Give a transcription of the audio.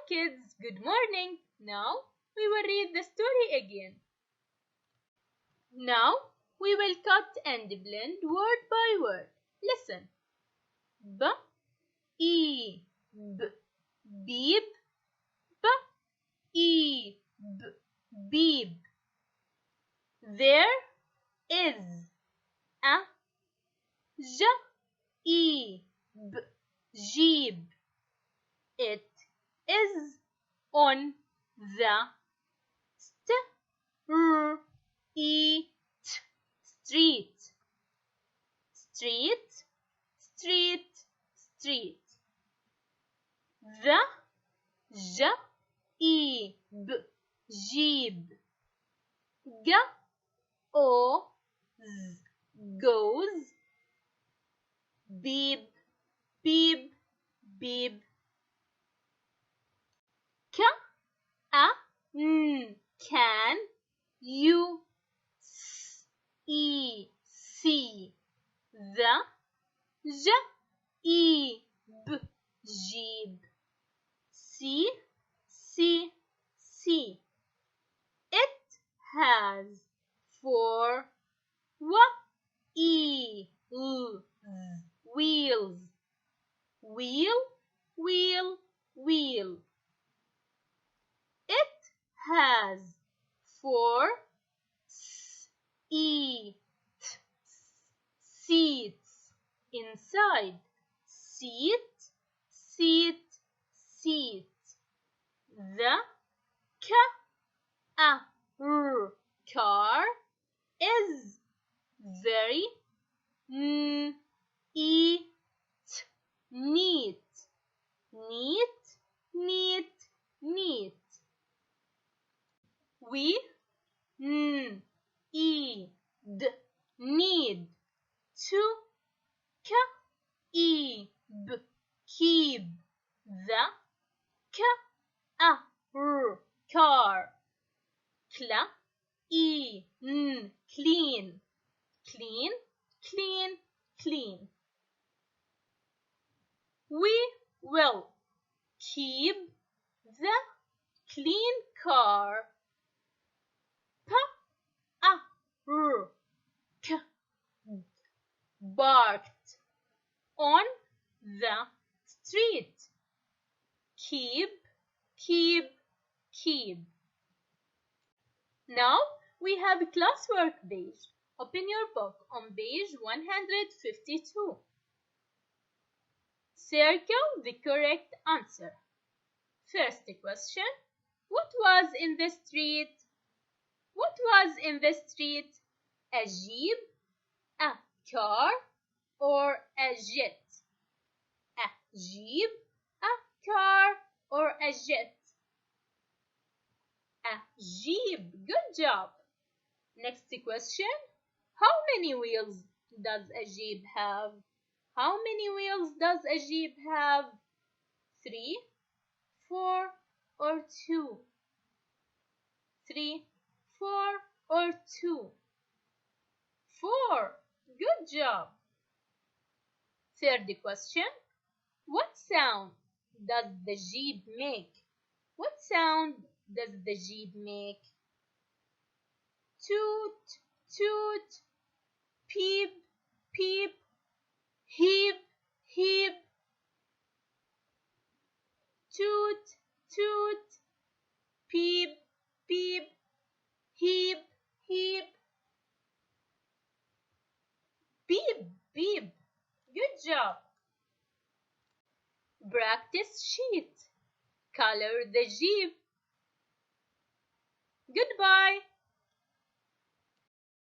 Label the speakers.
Speaker 1: kids, good morning. Now we will read the story again. Now we will cut and blend word by word. Listen. B, E, B, beep, B, E, B, beep. There is a J, E, B, jeep. It is on the street. Street, street, street, street. The J, E, B, jeep. G, O, Z, goes. Beep, beep, beep. K, A, N, can. U, S, E, C. The J, E, B, jeep. C, C, C. It has 4 wheels. Wheels. Wheel, wheel, wheel. It has 4 seats inside. Seat, seat, seat. The car is very neat. Neat, neat, neat, neat. We need need to keep the car clean, clean, clean, clean, clean. We will keep the clean car parked on the street. Keep, keep, keep. Now we have a classwork page. Open your book on page 152. Circle the correct answer. First question. What was in the street? What was in the street? A jeep, a car, or a jet? A jeep, a car, or a jet? A jeep. Good job. Next question. How many wheels does a jeep have? How many wheels does a jeep have? 3, 4, or 2? 3, 4, or 2? 4. Good job. Third question. What sound does the jeep make? What sound does the jeep make? Toot, toot, peep, peep, heep, heep. Toot, toot, peep, peep, heep, heep. Beep, beep. Good job. Practice sheet. Color the jeep. Goodbye.